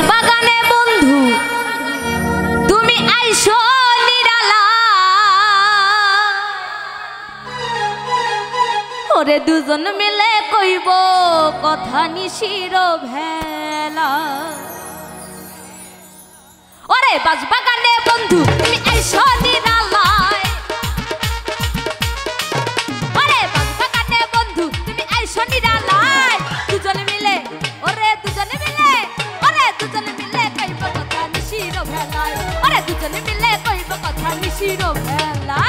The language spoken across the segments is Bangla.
বাগানে বন্ধু তুমি আইসো নিরালা ওরে দুজন মিলে কইব কথা নিশির ভেলা ওরে বাগানে বন্ধু তুমি আইসো নিরালা ওরে বাগানে বন্ধু তুমি আইসো নিরালা দুজন মিলে ওরে দুজন মিলে কইব কথা নিশির ভেলা ওরে দুজন মিলে কইব কথা নিশির ভেলা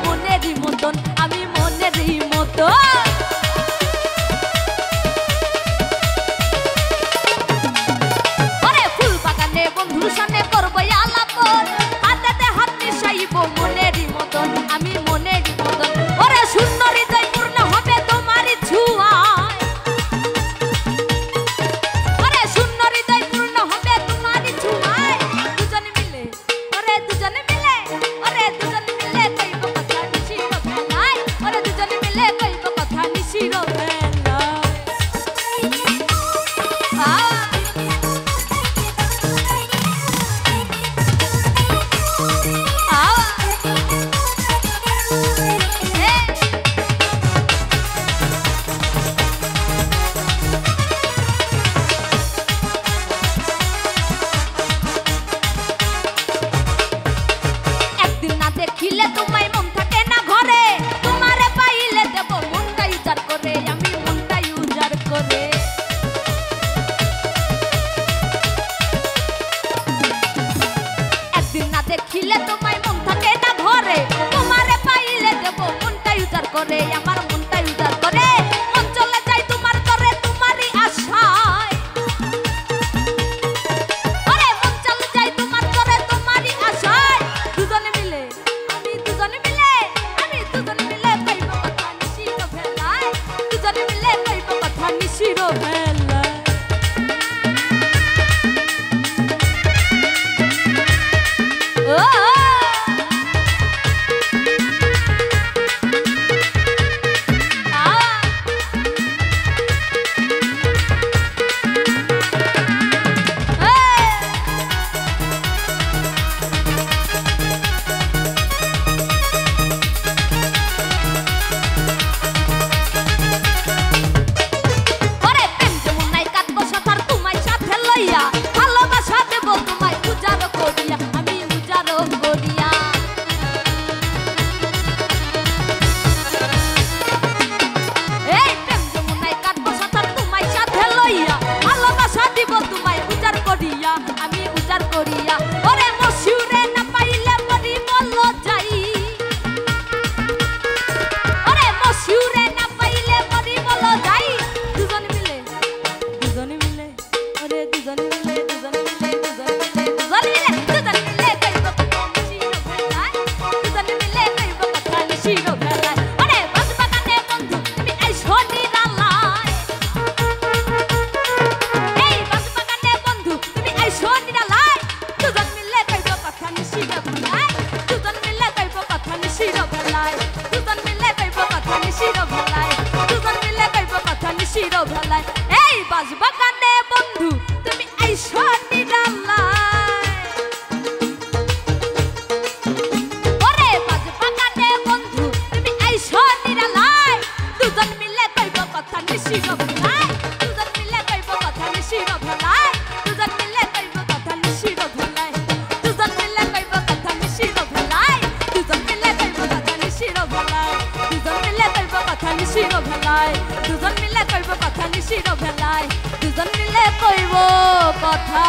মনেরই মতন আমি মনেরই মতো ওরে ফুল বাগানে বন্ধুর সামনে করবো আলাপন হাতে হাত মিশাইব মনেরই মতন আমি মনেরই মতন ওরে শূন্য হৃদয় পূর্ণ হবে তোমারই ছোঁয়ায় ওরে শূন্য হৃদয় পূর্ণ হবে তোমারই ছোঁয়ায় দুজনে মিলে ওরে দুজনে মিলে ওরে দুজনে মিলে কইব কথা নিশির ভেলায় ওরে দুজনে মিলে কইব কথা নিশির ভেলায় দেখিলে তোমায় মন থাকে না ঘরে তোমারে পাইলে দেব মনটাই উজাড় করে আমি মনটাই উজাড় করে একদিন না দেখিলে তোমায় মন থাকে না ঘরে তোমারে পাইলে দেব মনটাই উজাড় করে আমার মনটাই উজাড় করে মন চলে যায় তোমার করে তোমারই আশায় ওরে মন চলে যায় তোমার করে তোমারই আশায় দুজনে মিলে দুজনে মিলে কইব কথা নিশির ভেলায় দুজনে মিলে কইব কথা নিশির ভেলায় ভালোবাসা দেব তোমায় উজাড় করিয়া আমি উজাড় করিয়া এই প্রেম যমুনায় কাটবো সাঁতার তোমায় সাথে লইয়া ভালোবাসা দিব তোমায় উজাড় করিয়া আমি উজাড় করিয়া ওরে মশিউরে না পাইলে মরি বল যাই ওরে মশিউরে না পাইলে মরি বল যাই দুজন মিলে ওরে দুজন মিলে এই বাগানে বন্ধু তুমি আইসো নিরালায় ওরে বাগানে বন্ধু তুমি আইসো নিরালায় দুজন মিলে কইব কথা নিশির ভেলায় দুজন মিলে কইব কথা নিশির ভেলায় দুজন মিলে কইব কথা নিশির ভেলায় দুজন মিলে কইব কথা নিশির ভেলায় দুজন মিলে কইব কথা নিশির ভেলায় দুজন মিলে কইব কথা নিশির ভেলায় দুজন মিলে কইব কথা নিশির ভেলায় দুজন মিলে কইব কথা